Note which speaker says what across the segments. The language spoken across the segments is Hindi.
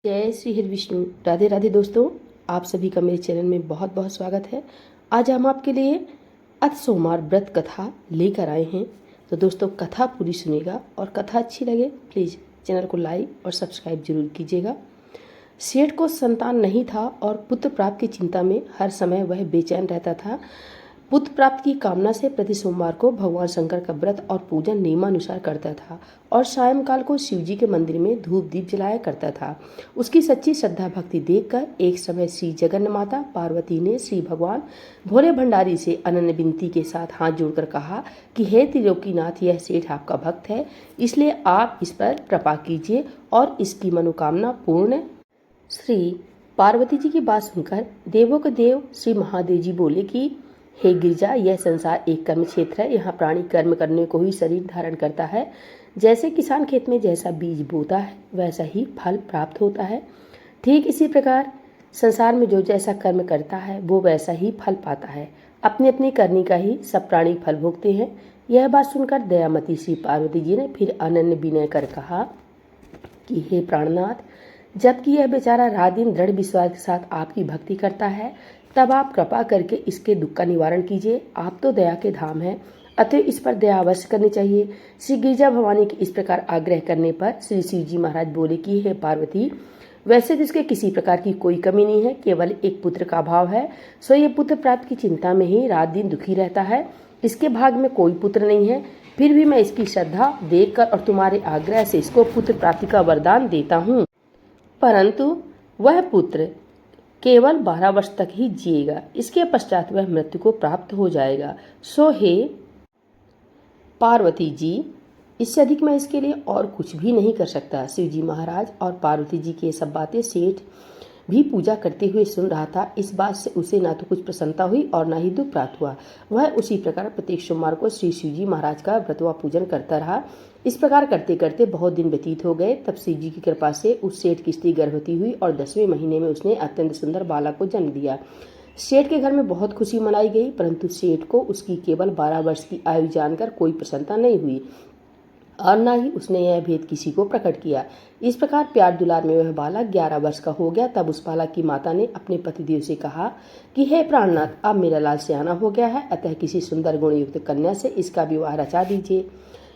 Speaker 1: जय श्री हरि विष्णु। राधे राधे दोस्तों, आप सभी का मेरे चैनल में बहुत बहुत स्वागत है। आज हम आपके लिए अथ सोमवार व्रत कथा लेकर आए हैं। तो दोस्तों कथा पूरी सुनिएगा और कथा अच्छी लगे प्लीज़ चैनल को लाइक और सब्सक्राइब जरूर कीजिएगा। सेठ को संतान नहीं था और पुत्र प्राप्त की चिंता में हर समय वह बेचैन रहता था। पुत्र प्राप्त की कामना से प्रति सोमवार को भगवान शंकर का व्रत और पूजन नियमानुसार करता था और सायंकाल को शिव जी के मंदिर में धूप दीप जलाया करता था। उसकी सच्ची श्रद्धा भक्ति देखकर एक समय श्री जगन्नाथ माता पार्वती ने श्री भगवान भोले भंडारी से अनन्य विनती के साथ हाथ जोड़कर कहा कि हे त्रिलोकीनाथ, यह सेठ आपका भक्त है, इसलिए आप इस पर कृपा कीजिए और इसकी मनोकामना पूर्ण। श्री पार्वती जी की बात सुनकर देवों के देव श्री महादेव जी बोले कि हे गिरिजा, यह संसार एक कर्म क्षेत्र है। यहाँ प्राणी कर्म करने को ही शरीर धारण करता है। जैसे किसान खेत में जैसा बीज बोता है वैसा ही फल प्राप्त होता है, ठीक इसी प्रकार संसार में जो जैसा कर्म करता है वो वैसा ही फल पाता है। अपनी अपनी करनी का ही सब प्राणी फल भोगते हैं। यह बात सुनकर दयामती श्री पार्वती जी ने फिर अनन्य विनय कर कहा कि हे प्राणनाथ, जबकि यह बेचारा रात दिन दृढ़ विश्वास के साथ आपकी भक्ति करता है, तब आप कृपा करके इसके दुख का निवारण कीजिए। आप तो दया के धाम हैं, अतः इस पर दया अवश्य करनी चाहिए। श्री गिरिजा भवानी के इस प्रकार आग्रह करने पर श्री शिव जी महाराज बोले कि हे पार्वती, वैसे तो इसके किसी प्रकार की कोई कमी नहीं है, केवल एक पुत्र का अभाव है। सो ये पुत्र प्राप्त की चिंता में ही रात दिन दुखी रहता है। इसके भाग में कोई पुत्र नहीं है, फिर भी मैं इसकी श्रद्धा देखकर और तुम्हारे आग्रह से इसको पुत्र प्राप्ति का वरदान देता हूँ, परंतु वह पुत्र केवल 12 वर्ष तक ही जिएगा। इसके पश्चात वह मृत्यु को प्राप्त हो जाएगा। सो हे पार्वती जी, इससे अधिक मैं इसके लिए और कुछ भी नहीं कर सकता। शिव जी महाराज और पार्वती जी की ये सब बातें सेठ भी पूजा करते हुए सुन रहा था। इस बात से उसे ना तो कुछ प्रसन्नता हुई और ना ही दुख प्राप्त हुआ। वह उसी प्रकार प्रत्येक सोमवार को श्री शिव जी महाराज का व्रत व पूजन करता रहा। इस प्रकार करते करते बहुत दिन व्यतीत हो गए। तब शिव जी की कृपा से उस सेठ की स्त्री गर्भवती हुई और 10वें महीने में उसने अत्यंत सुंदर बालक को जन्म दिया। सेठ के घर में बहुत खुशी मनाई गई, परंतु सेठ को उसकी केवल 12 वर्ष की आयु जानकर कोई प्रसन्नता नहीं हुई और न ही उसने यह भेद किसी को प्रकट किया। इस प्रकार प्यार दुलार में वह बालक 11 वर्ष का हो गया। तब उस बालक की माता ने अपने पतिदेव से कहा कि हे प्राणनाथ, अब मेरा लाल सियाना हो गया है, अतः किसी सुंदर गुणयुक्त कन्या से इसका विवाह रचा दीजिए।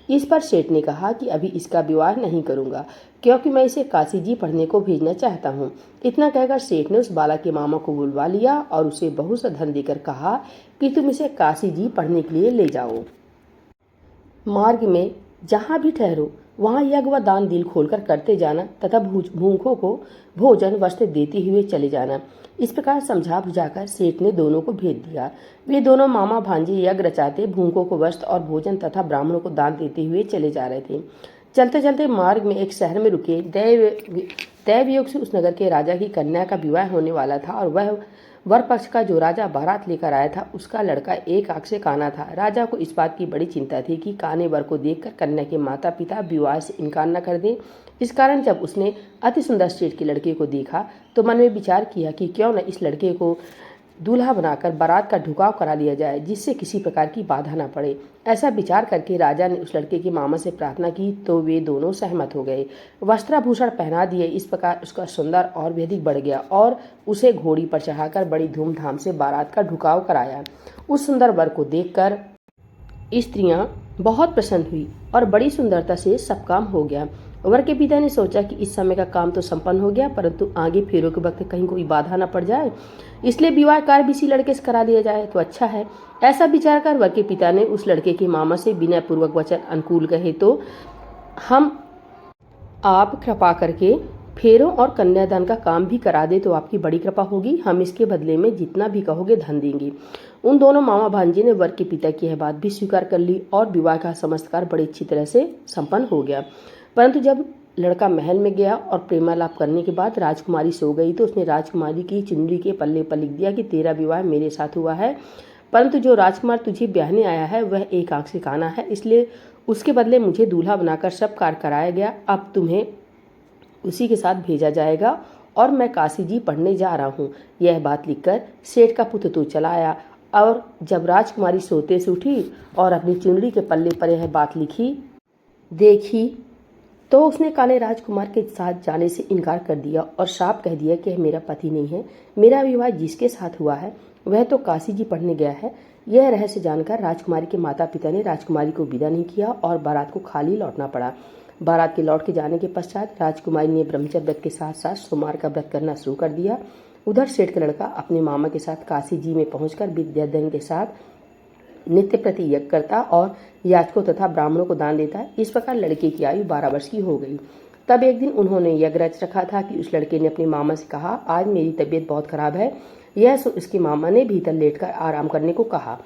Speaker 1: इस पर सेठ ने कहा कि अभी इसका विवाह नहीं करूंगा, क्योंकि मैं इसे काशी जी पढ़ने को भेजना चाहता हूँ। इतना कहकर सेठ ने उस बालक के मामा को बुलवा लिया और उसे बहुत सा धन देकर कहा कि तुम इसे काशी जी पढ़ने के लिए ले जाओ। मार्ग में जहाँ भी ठहरो वहाँ यज्ञ व दान दिल खोलकर करते जाना तथा भूखों को भोजन वस्त्र देते हुए चले जाना। इस प्रकार समझा बुझाकर सेठ ने दोनों को भेज दिया। वे दोनों मामा भांजे यज्ञ रचाते, भूखों को वस्त्र और भोजन तथा ब्राह्मणों को दान देते हुए चले जा रहे थे। चलते चलते मार्ग में एक शहर में रुके। दैव योग से उस नगर के राजा की कन्या का विवाह होने वाला था और वह वर पक्ष का जो राजा बारात लेकर आया था उसका लड़का एक आंख से काना था। राजा को इस बात की बड़ी चिंता थी कि काने वर को देखकर कन्या के माता पिता विवाह से इनकार न कर दें। इस कारण जब उसने अति सुंदर सेठ के लड़के को देखा तो मन में विचार किया कि क्यों न इस लड़के को दूल्हा बनाकर बारात का ढुकाव करा लिया जाए, जिससे किसी प्रकार की बाधा न पड़े। ऐसा विचार करके राजा ने उस लड़के के मामा से प्रार्थना की तो वे दोनों सहमत हो गए। वस्त्राभूषण पहना दिए। इस प्रकार उसका सुंदर और भी अधिक बढ़ गया और उसे घोड़ी पर चढ़ाकर बड़ी धूमधाम से बारात का ढुकाव कराया। उस सुंदर वर को देखकर स्त्रियां बहुत प्रसन्न हुई और बड़ी सुंदरता से सब काम हो गया। वर के पिता ने सोचा कि इस समय का काम तो संपन्न हो गया, परंतु आगे फेरों के वक्त कहीं कोई बाधा न पड़ जाए, इसलिए विवाह कार्य भी इसी लड़के से करा दिया जाए तो अच्छा है। ऐसा विचार कर वर के पिता ने उस लड़के के मामा से विनय पूर्वक वचन अनुकूल कहे तो हम आप कृपा करके फेरों और कन्यादान का काम भी करा दे तो आपकी बड़ी कृपा होगी। हम इसके बदले में जितना भी कहोगे धन देंगे। उन दोनों मामा भांजे ने वर के पिता की यह बात भी स्वीकार कर ली और विवाह का समस्त कार्य बड़ी अच्छी तरह से संपन्न हो गया। परंतु जब लड़का महल में गया और प्रेमालाप करने के बाद राजकुमारी सो गई तो उसने राजकुमारी की चुनरी के पल्ले पर लिख दिया कि तेरा विवाह मेरे साथ हुआ है, परंतु जो राजकुमार तुझे ब्याहने आया है वह एक आंख से काना है, इसलिए उसके बदले मुझे दूल्हा बनाकर सब कार्य कराया गया। अब तुम्हें उसी के साथ भेजा जाएगा और मैं काशी जी पढ़ने जा रहा हूँ। यह बात लिखकर सेठ का पुत्र तो चला आया और जब राजकुमारी सोते से उठी और अपनी चुनरी के पल्ले पर यह बात लिखी देखी तो उसने काले राजकुमार के साथ जाने से इनकार कर दिया और साफ कह दिया कि यह मेरा पति नहीं है। मेरा विवाह जिसके साथ हुआ है वह तो काशी जी पढ़ने गया है। यह रहस्य जानकर राजकुमारी के माता पिता ने राजकुमारी को विदा नहीं किया और बारात को खाली लौटना पड़ा। बारात के लौट के जाने के पश्चात राजकुमारी ने ब्रह्मचर्य व्रत के साथ साथ सोमवार का व्रत करना शुरू कर दिया। उधर सेठ का लड़का अपने मामा के साथ काशी जी में पहुंचकर विद्याधन के साथ नित्य प्रति यज्ञ करता और याचकों तथा ब्राह्मणों को दान देता। इस प्रकार लड़के की आयु 12 वर्ष की हो गई। तब एक दिन उन्होंने यज्ञ रच रखा था कि उस लड़के ने अपने मामा से कहा, आज मेरी तबीयत बहुत खराब है। यह सुन उसके मामा ने भीतर लेटकर आराम करने को कहा।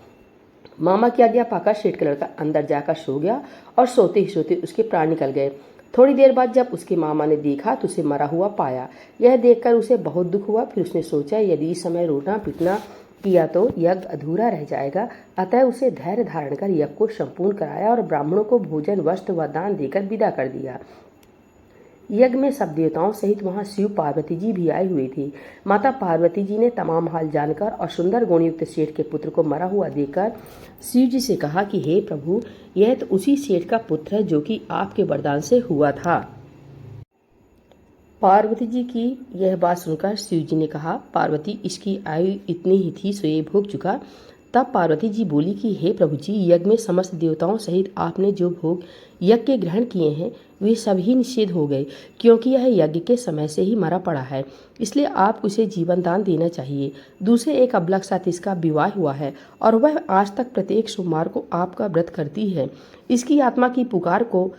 Speaker 1: मामा की आज्ञा पाकर सेठ का लड़का अंदर जाकर सो गया और सोते ही सोते उसके प्राण निकल गए। थोड़ी देर बाद जब उसके मामा ने देखा तो उसे मरा हुआ पाया। यह देखकर उसे बहुत दुख हुआ। फिर उसने सोचा, यदि इस समय रोना पीटना किया तो यज्ञ अधूरा रह जाएगा। अतः उसे धैर्य धारण कर यज्ञ को संपूर्ण कराया और ब्राह्मणों को भोजन वस्त्र व दान देकर विदा कर दिया। यज्ञ में सब देवताओं सहित वहां शिव पार्वती जी भी आए हुए थे। माता पार्वती जी ने तमाम हाल जानकर और सुंदर गुणयुक्त सेठ के पुत्र को मरा हुआ देखकर शिव जी से कहा कि हे प्रभु, यह तो उसी सेठ का पुत्र है जो कि आपके वरदान से हुआ था। पार्वती जी की यह बात सुनकर शिव जी ने कहा, पार्वती, इसकी आयु इतनी ही थी सो ये भोग चुका। तब पार्वती जी बोली कि हे प्रभु जी, यज्ञ में समस्त देवताओं सहित आपने जो भोग यज्ञ के ग्रहण किए हैं वे सभी निषेध हो गए, क्योंकि यह यज्ञ के समय से ही मरा पड़ा है। इसलिए आप उसे जीवन दान देना चाहिए। दूसरे एक अबलख साथ इसका विवाह हुआ है और वह आज तक प्रत्येक सोमवार को आपका व्रत करती है। इसकी आत्मा की पुकार को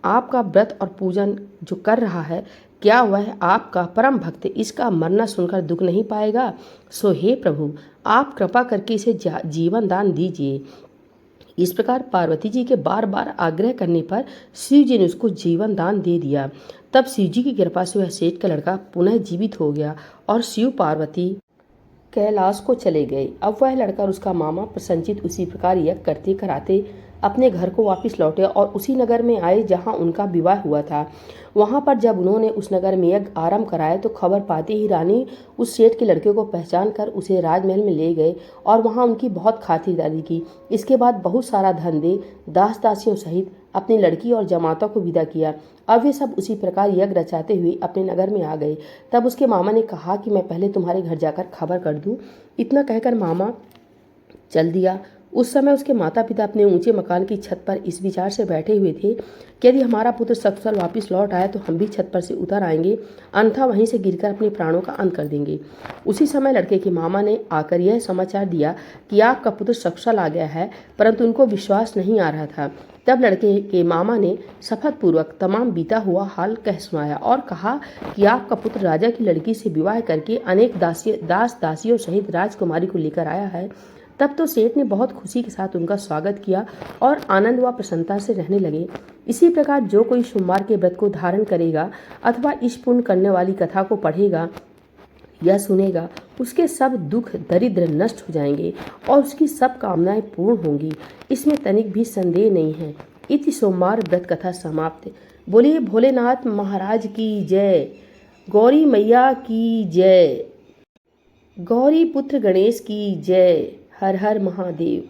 Speaker 1: आपका व्रत और पूजन जो कर रहा है, क्या वह आपका परम भक्त इसका मरना सुनकर दुख नहीं पाएगा? सो हे प्रभु, आप कृपा करके इसे जीवन दान दीजिए। इस प्रकार पार्वती जी के बार बार आग्रह करने पर शिव जी ने उसको जीवन दान दे दिया। तब शिव जी की कृपा से वह सेठ का लड़का पुनः जीवित हो गया और शिव पार्वती कैलाश को चले गए। अब वह लड़का और उसका मामा प्रसन्नचित उसी प्रकार यज्ञ करते कराते अपने घर को वापस लौटे और उसी नगर में आए जहां उनका विवाह हुआ था। वहां पर जब उन्होंने उस नगर में यज्ञ आरंभ कराया तो खबर पाते ही रानी उस सेठ के लड़के को पहचान कर उसे राजमहल में ले गए और वहां उनकी बहुत खातिरदारी की। इसके बाद बहुत सारा धन दे दास दासियों सहित अपनी लड़की और जमातों को विदा किया। अब वे सब उसी प्रकार यज्ञ रचाते हुए अपने नगर में आ गए। तब उसके मामा ने कहा कि मैं पहले तुम्हारे घर जाकर खबर कर दूं। इतना कहकर मामा चल दिया। उस समय उसके माता पिता अपने ऊंचे मकान की छत पर इस विचार से बैठे हुए थे कि यदि हमारा पुत्र सकुशल वापस लौट आए तो हम भी छत पर से उतर आएंगे, अन्यथा वहीं से गिरकर अपने प्राणों का अंत कर देंगे। उसी समय लड़के के मामा ने आकर यह समाचार दिया कि आपका पुत्र सकुशल आ गया है, परंतु उनको विश्वास नहीं आ रहा था। तब लड़के के मामा ने शपथपूर्वक तमाम बीता हुआ हाल कह सुनाया और कहा कि आपका पुत्र राजा की लड़की से विवाह करके अनेक दास दासियों सहित राजकुमारी को लेकर आया है। तब तो सेठ ने बहुत खुशी के साथ उनका स्वागत किया और आनंद व प्रसन्नता से रहने लगे। इसी प्रकार जो कोई सोमवार के व्रत को धारण करेगा अथवा इस पुण्य करने वाली कथा को पढ़ेगा या सुनेगा, उसके सब दुख दरिद्र नष्ट हो जाएंगे और उसकी सब कामनाएं पूर्ण होंगी। इसमें तनिक भी संदेह नहीं है। इति सोमवार व्रत कथा समाप्त। बोलिए भोलेनाथ महाराज की जय, गौरी मैया की जय, गौरी पुत्र गणेश की जय। हर हर महादेव।